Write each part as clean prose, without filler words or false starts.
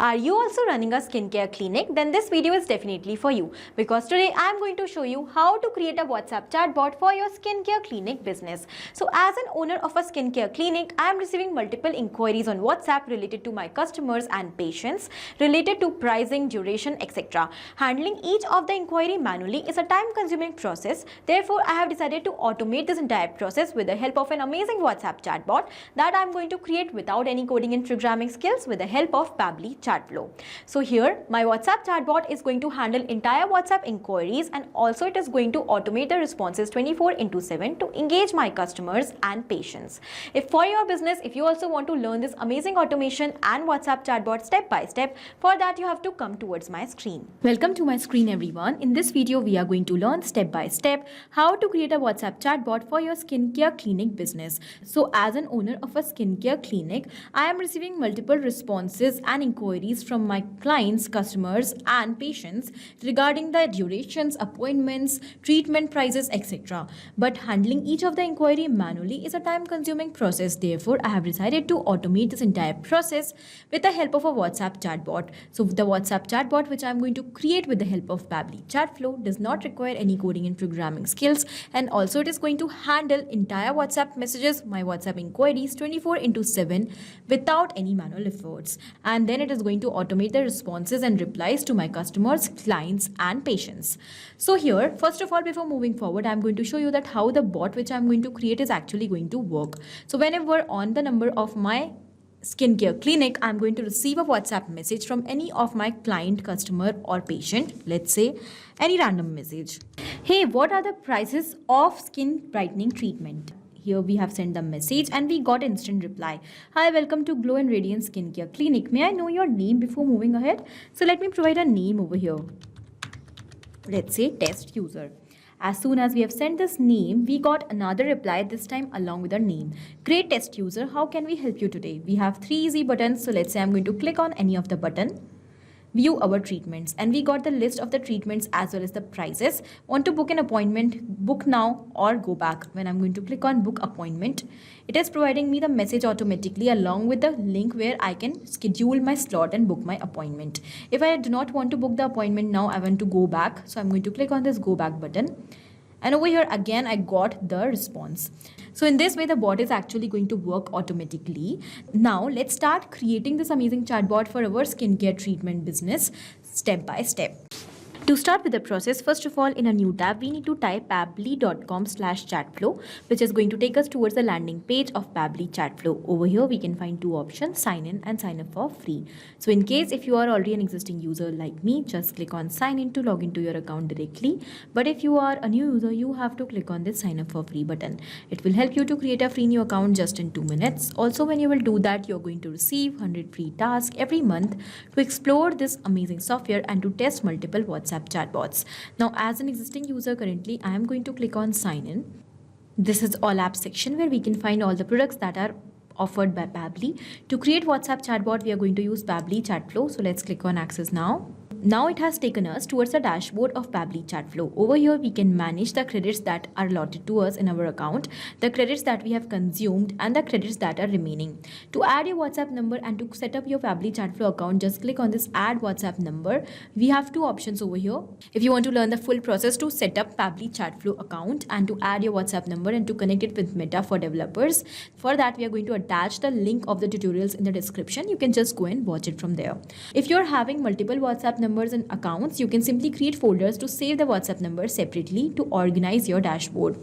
Are you also running a skincare clinic? Then this video is definitely for you, because today I am going to show you how to create a WhatsApp chatbot for your skincare clinic business. So as an owner of a skincare clinic, I am receiving multiple inquiries on WhatsApp related to my customers and patients, related to pricing, duration, etc. Handling each of the inquiry manually is a time-consuming process. Therefore, I have decided to automate this entire process with the help of an amazing WhatsApp chatbot that I am going to create without any coding and programming skills with the help of Pabbly Chatflow. So here my WhatsApp chatbot is going to handle entire WhatsApp inquiries, and also it is going to automate the responses 24/7 to engage my customers and patients. If for your business, if you also want to learn this amazing automation and WhatsApp chatbot step by step, for that you have to come towards my screen. Welcome to my screen everyone. In this video we are going to learn step by step how to create a WhatsApp chatbot for your skincare clinic business. So as an owner of a skincare clinic, I am receiving multiple responses and inquiries from my clients, customers and patients regarding the durations, appointments, treatment prices, etc. But handling each of the inquiry manually is a time-consuming process. Therefore, I have decided to automate this entire process with the help of a WhatsApp chatbot. So the WhatsApp chatbot which I am going to create with the help of Pabbly Chatflow does not require any coding and programming skills, and also it is going to handle entire WhatsApp messages, my WhatsApp inquiries 24/7 without any manual efforts. And then it is going to automate the responses and replies to my customers, clients and patients. So here, first of all, before moving forward, I'm going to show you that how the bot which I'm going to create is actually going to work. So whenever on the number of my skincare clinic, I'm going to receive a WhatsApp message from any of my client, customer or patient, let's say any random message. Hey, what are the prices of skin brightening treatment? Here we have sent the message and we got instant reply. Hi, welcome to Glow and Radiance Skincare Clinic. May I know your name before moving ahead? So let me provide a name over here. Let's say test user. As soon as we have sent this name, we got another reply, this time along with our name. Great test user, how can we help you today? We have 3 easy buttons. So let's say I'm going to click on any of the button. View our treatments, and we got the list of the treatments as well as the prices. Want to book an appointment, book now or go back. When I'm going to click on book appointment, it is providing me the message automatically along with the link where I can schedule my slot and book my appointment. If I do not want to book the appointment now, I want to go back, so I'm going to click on this go back button. And over here again I got the response. So in this way the bot is actually going to work automatically. Now let's start creating this amazing chatbot for our skincare treatment business step by step. To start with the process, first of all, in a new tab, we need to type pabbly.com/chatflow, which is going to take us towards the landing page of Pabbly Chatflow. Over here, we can find two options, sign in and sign up for free. So in case if you are already an existing user like me, just click on sign in to log into your account directly. But if you are a new user, you have to click on this sign up for free button. It will help you to create a free new account just in 2 minutes. Also, when you will do that, you're going to receive 100 free tasks every month to explore this amazing software and to test multiple WhatsApp chatbots. Now, as an existing user currently, I am going to click on sign in. This is all apps section where we can find all the products that are offered by Pabbly. To create WhatsApp chatbot, we are going to use Pabbly Chatflow. So let's click on access now. Now it has taken us towards the dashboard of Pabbly Chatflow. Over here, we can manage the credits that are allotted to us in our account, the credits that we have consumed and the credits that are remaining. To add your WhatsApp number and to set up your Pabbly Chatflow account, just click on this add WhatsApp number. We have two options over here. If you want to learn the full process to set up Pabbly Chatflow account and to add your WhatsApp number and to connect it with Meta for developers, for that we are going to attach the link of the tutorials in the description. You can just go and watch it from there. If you're having multiple WhatsApp numbers and accounts, you can simply create folders to save the WhatsApp number separately to organize your dashboard.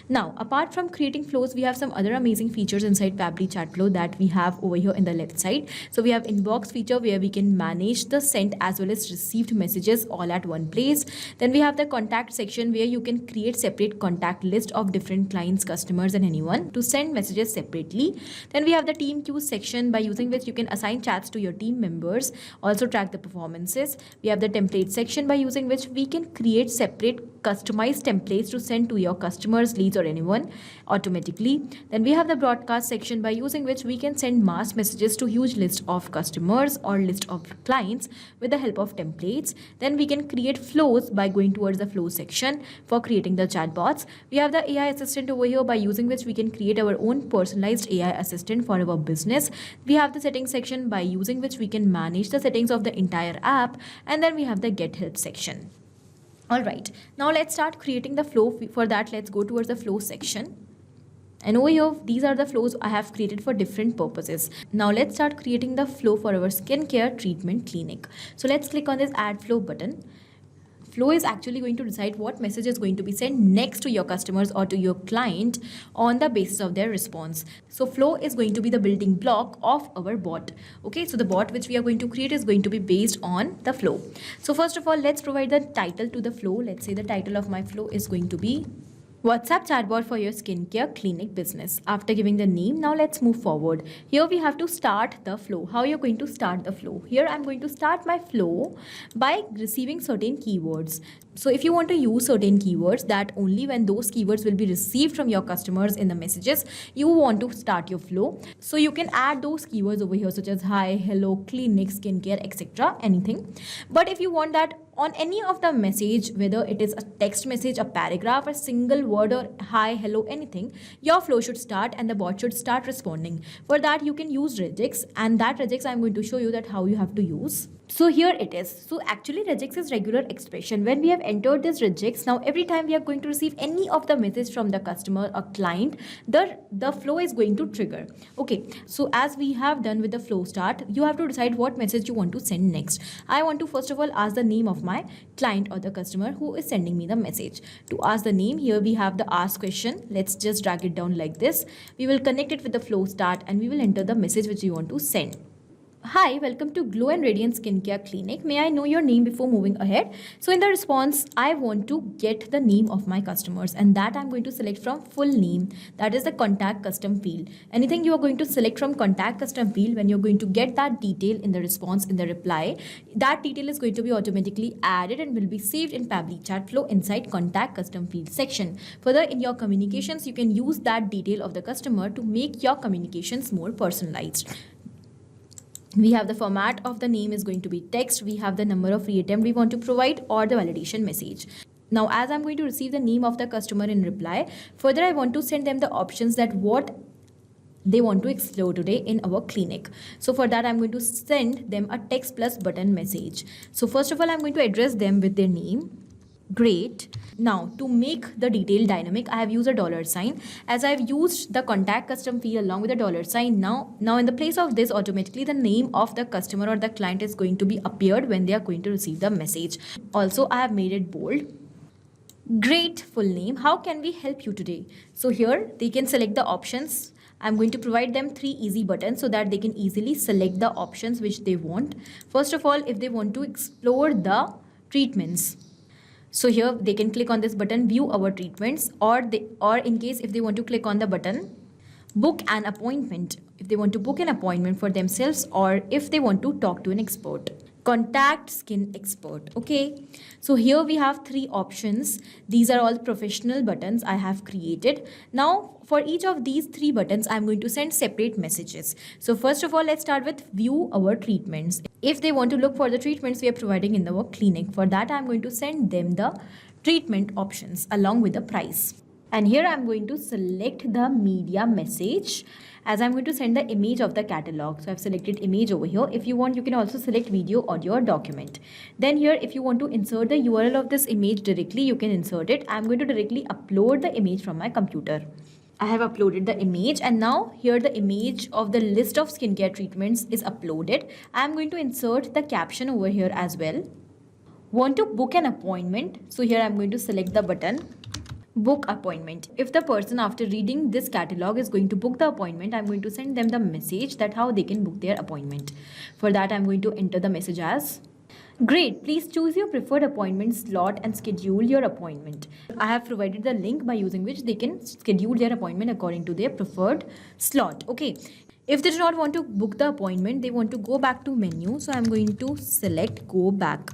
Now, apart from creating flows, we have some other amazing features inside Pabbly Chatflow that we have over here in the left side. So we have inbox feature where we can manage the sent as well as received messages all at one place. Then we have the contact section where you can create separate contact list of different clients, customers and anyone to send messages separately. Then we have the team queues section by using which you can assign chats to your team members, also track the performances. We have the template section by using which we can create separate customized templates to send to your customers, leads, or anyone automatically. Then we have the broadcast section, by using which we can send mass messages to huge list of customers or list of clients with the help of templates. Then we can create flows by going towards the flow section for creating the chatbots. We have the AI assistant over here, by using which we can create our own personalized AI assistant for our business. We have the settings section, by using which we can manage the settings of the entire app. And then we have the get help section. Alright, now let's start creating the flow. For that, let's go towards the flow section. And over here, these are the flows I have created for different purposes. Now let's start creating the flow for our skincare treatment clinic. So let's click on this add flow button. Flow is actually going to decide what message is going to be sent next to your customers or to your client on the basis of their response. So flow is going to be the building block of our bot. Okay, so the bot which we are going to create is going to be based on the flow. So first of all, let's provide the title to the flow. Let's say the title of my flow is going to be WhatsApp chatbot for your skincare clinic business. After giving the name, now let's move forward. Here we have to start the flow. How you're going to start the flow? Here I'm going to start my flow by receiving certain keywords. So if you want to use certain keywords, that only when those keywords will be received from your customers in the messages, you want to start your flow. So you can add those keywords over here, such as hi, hello, clinic, skincare, etc. anything. But if you want that on any of the message, whether it is a text message, a paragraph, a single word, or hi, hello, anything, your flow should start and the bot should start responding. For that, you can use regex, and that regex I'm going to show you that how you have to use. So here it is. So actually regex is regular expression. When we have entered this regex, now every time we are going to receive any of the message from the customer or client, the flow is going to trigger. Okay, so as we have done with the flow start, you have to decide what message you want to send next. I want to first of all ask the name of my client or the customer who is sending me the message. To ask the name, here we have the ask question. Let's just drag it down like this. We will connect it with the flow start and we will enter the message which you want to send. Hi, welcome to Glow and Radiant Skincare Clinic. May I know your name before moving ahead? So in the response, I want to get the name of my customers, and that I'm going to select from full name. That is the contact custom field. Anything you are going to select from contact custom field, when you're going to get that detail in the response, in the reply, that detail is going to be automatically added and will be saved in Pabbly Chatflow inside contact custom field section. Further, in your communications, you can use that detail of the customer to make your communications more personalized. We have the format of the name is going to be text. We have the number of reattempt we want to provide or the validation message. Now, as I'm going to receive the name of the customer in reply, further I want to send them the options that what they want to explore today in our clinic. So for that, I'm going to send them a text plus button message. So first of all, I'm going to address them with their name. Great. Now to make the detail dynamic, I have used a $sign. As I've used the contact custom field along with the $sign, now in the place of this, automatically the name of the customer or the client is going to be appeared when they are going to receive the message. Also, I have made it bold. Great. Full name. How can we help you today? So here they can select the options. I'm going to provide them 3 easy buttons so that they can easily select the options which they want. First of all, if they want to explore the treatments, so here they can click on this button, view our treatments, or in case if they want to click on the button, book an appointment. If they want to book an appointment for themselves, or if they want to talk to an expert. Contact skin expert. Okay, so here we have 3 options. These are all professional buttons I have created. Now for each of these 3 buttons, I'm going to send separate messages. So first of all, let's start with view our treatments. If they want to look for the treatments we are providing in our clinic, for that I'm going to send them the treatment options along with the price. And here I'm going to select the media message, as I'm going to send the image of the catalog. So I've selected image over here. If you want, you can also select video, audio, or document. Then here, if you want to insert the URL of this image directly, you can insert it. I'm going to directly upload the image from my computer. I have uploaded the image, and now here the image of the list of skincare treatments is uploaded. I'm going to insert the caption over here as well. Want to book an appointment? So here I'm going to select the button book appointment. If the person after reading this catalog is going to book the appointment, I'm going to send them the message that how they can book their appointment. For that, I'm going to enter the message as great, please choose your preferred appointment slot and schedule your appointment. I have provided the link by using which they can schedule their appointment according to their preferred slot. Okay. If they do not want to book the appointment, they want to go back to menu. So I'm going to select go back.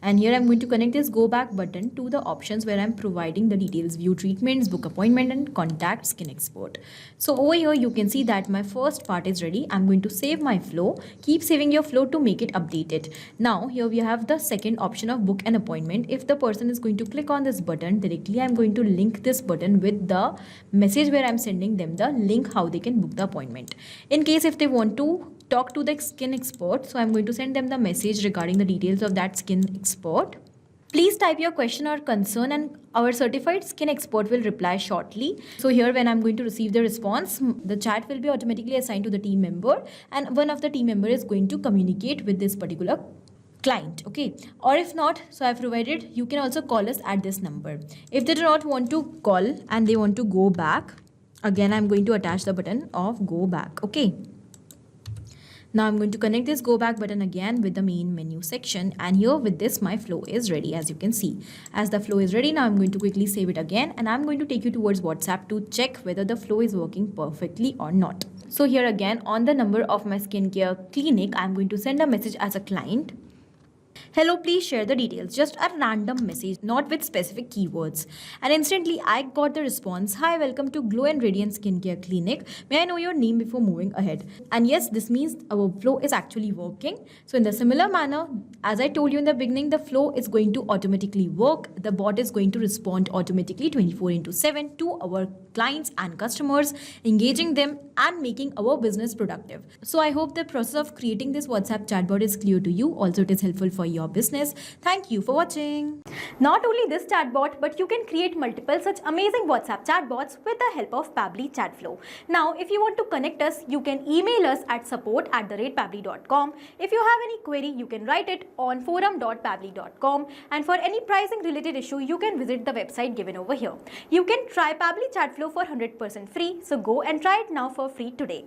And here I'm going to connect this go back button to the options where I'm providing the details: view treatments, book appointment, and contact skin expert. So over here you can see that my first part is ready. I'm going to save my flow. Keep saving your flow to make it updated. Now here we have the second option of book an appointment. If the person is going to click on this button directly, I'm going to link this button with the message where I'm sending them the link how they can book the appointment. In case if they want to talk to the skin expert, so I'm going to send them the message regarding the details of that skin expert. Please type your question or concern and our certified skin expert will reply shortly. So here when I'm going to receive the response, the chat will be automatically assigned to the team member and one of the team member is going to communicate with this particular client. Okay, or if not, so I've provided you can also call us at this number. If they do not want to call and they want to go back, again I'm going to attach the button of go back. Okay, now I'm going to connect this go back button again with the main menu section, and here with this my flow is ready. As you can see, as the flow is ready, now I'm going to quickly save it again and I'm going to take you towards WhatsApp to check whether the flow is working perfectly or not. So here again on the number of my skincare clinic, I'm going to send a message as a client. Hello, please share the details. Just a random message, not with specific keywords. And instantly I got the response, hi, welcome to Glow and Radiant Skincare Clinic. May I know your name before moving ahead? And yes, this means our flow is actually working. So in the similar manner, as I told you in the beginning, the flow is going to automatically work. The bot is going to respond automatically 24/7 to our clients and customers, engaging them and making our business productive. So I hope the process of creating this WhatsApp chatbot is clear to you. Also, it is helpful for your business. Thank you for watching. Not only this chatbot, but you can create multiple such amazing WhatsApp chatbots with the help of Pabbly Chatflow. Now, if you want to connect us, you can email us at support@pabbly.com. If you have any query, you can write it on forum.pabbly.com. And for any pricing related issue, you can visit the website given over here. You can try Pabbly Chatflow for 100% free. So go and try it now for free today.